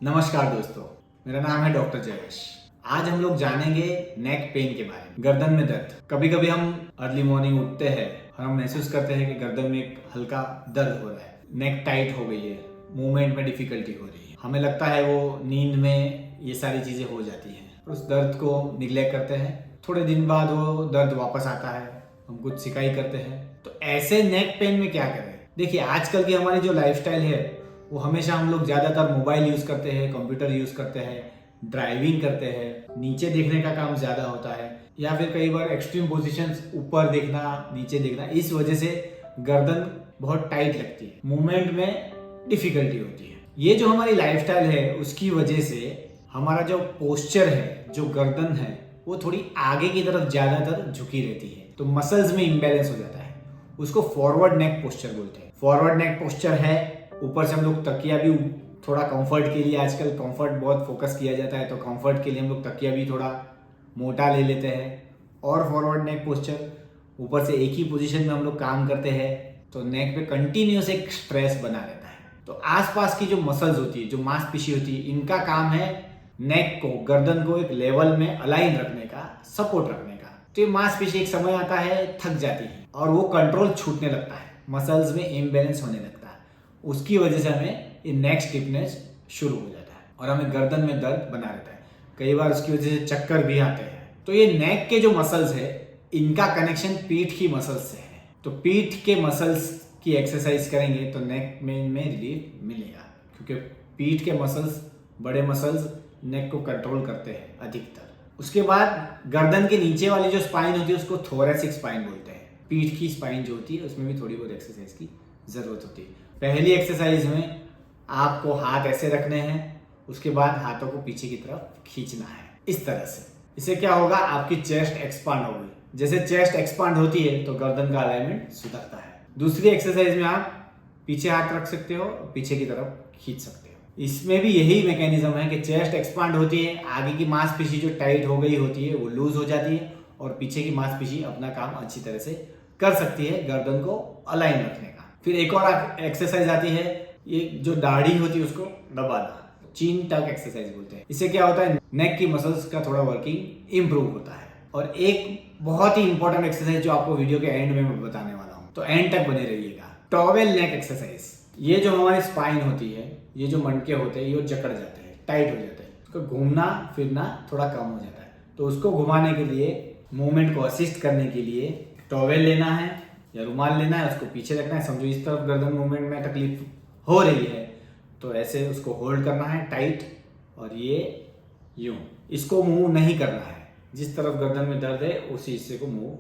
नमस्कार दोस्तों, मेरा नाम है डॉक्टर जयेश। आज हम लोग जानेंगे नेक पेन के बारे में। गर्दन में दर्द। कभी कभी हम अर्ली मॉर्निंग उठते हैं और हम महसूस करते हैं कि गर्दन में एक हल्का दर्द हो रहा है, नेक टाइट हो गई है, मूवमेंट में डिफिकल्टी हो रही है। हमें लगता है वो नींद में ये सारी चीजें हो जाती हैं। उस दर्द को निग्लेक्ट करते हैं, थोड़े दिन बाद वो दर्द वापस आता है, हम कुछ शिकायत करते हैं। तो ऐसे नेक पेन में क्या करें? देखिए, आजकल की हमारी जो लाइफस्टाइल है वो हमेशा हम लोग ज़्यादातर मोबाइल यूज़ करते हैं, कंप्यूटर यूज़ करते हैं, ड्राइविंग करते हैं, नीचे देखने का काम ज़्यादा होता है, या फिर कई बार एक्सट्रीम पोजीशंस, ऊपर देखना, नीचे देखना, इस वजह से गर्दन बहुत टाइट लगती है, मूवमेंट में डिफिकल्टी होती है। ये जो हमारी लाइफस्टाइल है उसकी वजह से हमारा जो पोस्चर है, जो गर्दन है, वो थोड़ी आगे की तरफ ज़्यादातर झुकी रहती है, तो मसल्स में इम्बैलेंस हो जाता है। उसको फॉरवर्ड नेक पोस्चर बोलते हैं। फॉरवर्ड नेक पोस्चर है, ऊपर से हम लोग तकिया भी थोड़ा कंफर्ट के लिए, आजकल कंफर्ट बहुत फोकस किया जाता है, तो कंफर्ट के लिए हम लोग तकिया भी थोड़ा मोटा ले लेते हैं। और फॉरवर्ड नेक पोस्चर, ऊपर से एक ही पोजीशन में हम लोग काम करते हैं, तो नेक पे कंटिन्यूस एक स्ट्रेस बना रहता है। तो आसपास की जो मसल्स होती है, जो मांसपेशी होती है, इनका काम है नेक को, गर्दन को एक लेवल में अलाइन रखने का, सपोर्ट रखने का। तो ये मांसपेशी एक समय आता है थक जाती है और वो कंट्रोल छूटने लगता है, मसल्स में इम्बैलेंस होने लगता है। उसकी वजह से हमें ये नेक स्टिफनेस शुरू हो जाता है और हमें गर्दन में दर्द बना रहता है। कई बार उसकी वजह से चक्कर भी आते हैं। तो ये नेक के जो मसल्स है, इनका कनेक्शन पीठ की मसल्स से है। तो पीठ के मसल्स की एक्सरसाइज करेंगे तो नेक में रिलीफ मिलेगा, क्योंकि पीठ के मसल्स, बड़े मसल्स नेक को कंट्रोल करते हैं अधिकतर। उसके बाद गर्दन के नीचे वाली जो स्पाइन होती है उसको थोरैसिक स्पाइन बोलते हैं। पीठ की स्पाइन जो होती है उसमें भी थोड़ी बहुत एक्सरसाइज की जरूरत होती है। पहली एक्सरसाइज में आपको हाथ ऐसे रखने हैं, उसके बाद हाथों को पीछे की तरफ खींचना है, इस तरह से। इससे क्या होगा, आपकी चेस्ट एक्सपांड होगी। जैसे चेस्ट एक्सपांड होती है तो गर्दन का अलाइनमेंट सुधरता है। दूसरी एक्सरसाइज में आप पीछे हाथ रख सकते हो, पीछे की तरफ खींच सकते हो। इसमें भी यही मैकेनिज्म है कि चेस्ट एक्सपांड होती है, आगे की मांसपेशी जो टाइट हो गई होती है वो लूज हो जाती है, और पीछे की मांसपेशी अपना काम अच्छी तरह से कर सकती है गर्दन को अलाइन रखने का। फिर एक और एक्सरसाइज आती है, ये जो दाढ़ी होती है उसको दबाना, चीन टक एक्सरसाइज बोलते हैं। इससे क्या होता है, नेक की मसल्स का थोड़ा वर्किंग इंप्रूव होता है। और एक बहुत ही इंपॉर्टेंट एक्सरसाइज जो आपको वीडियो के एंड में मैं बताने वाला हूँ, तो एंड तक बने रहिएगा। टॉवेल नेक एक्सरसाइज। ये जो हमारी स्पाइन होती है, ये जो मणके होते हैं, ये जकड़ जाते हैं, टाइट हो जाते हैं, उसको घूमना फिरना थोड़ा कम हो जाता है। तो उसको घुमाने के लिए, मूवमेंट को असिस्ट करने के लिए टॉवेल लेना है या रुमाल लेना है, उसको पीछे रखना है। समझो इस तरफ गर्दन मूवमेंट में तकलीफ हो रही है तो ऐसे उसको होल्ड करना है टाइट, और ये यूं, इसको मूव नहीं करना है, जिस तरफ गर्दन में दर्द है उसी हिस्से को मूव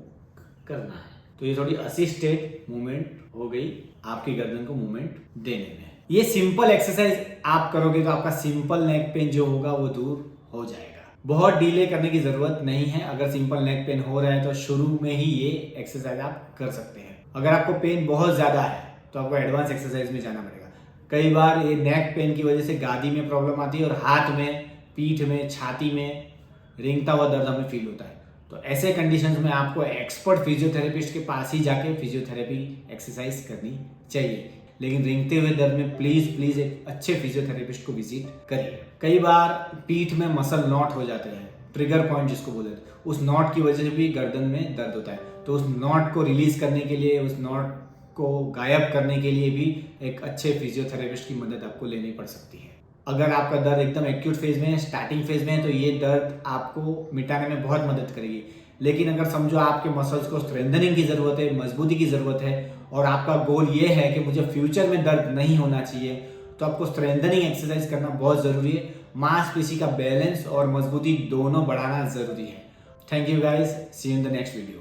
करना है। तो ये थोड़ी असिस्टेड मूवमेंट हो गई आपकी गर्दन को मूवमेंट देने में। ये सिंपल एक्सरसाइज आप करोगे तो आपका सिंपल नेक पेन जो होगा वो दूर हो जाएगा। बहुत डिले करने की जरूरत नहीं है। अगर सिंपल नेक पेन हो रहा है तो शुरू में ही ये एक्सरसाइज आप कर सकते हैं। अगर आपको पेन बहुत ज्यादा है तो आपको एडवांस एक्सरसाइज में जाना पड़ेगा। कई बार ये नेक पेन की वजह से गादी में प्रॉब्लम आती है और हाथ में, पीठ में, छाती में रेंगता हुआ दर्द हमें फील होता है। तो ऐसे कंडीशंस में आपको एक्सपर्ट फिजियोथेरेपिस्ट के पास ही जाके फिजियोथेरेपी एक्सरसाइज करनी चाहिए। लेकिन रेंगते हुए दर्द में प्लीज एक अच्छे फिजियोथेरेपिस्ट को विजिट करिए। कई बार पीठ में मसल नॉट हो जाते हैं, ट्रिगर पॉइंट जिसको बोलते हैं, उस नॉट की वजह से भी गर्दन में दर्द होता है। तो उस नॉट को रिलीज करने के लिए, उस नॉट को गायब करने के लिए भी एक अच्छे फिजियोथेरेपिस्ट की मदद आपको लेनी पड़ सकती है। अगर आपका दर्द एकदम एक्यूट फेज में है, स्टार्टिंग फेज में है, तो ये दर्द आपको मिटाने में बहुत मदद करेगी। लेकिन अगर समझो आपके मसल्स को स्ट्रेंथनिंग की जरूरत है, मजबूती की जरूरत है, और आपका गोल ये है कि मुझे फ्यूचर में दर्द नहीं होना चाहिए, तो आपको स्ट्रेंथनिंग एक्सरसाइज करना बहुत जरूरी है। मांसपेशी का बैलेंस और मजबूती दोनों बढ़ाना जरूरी है। Thank you guys, see you in the next video.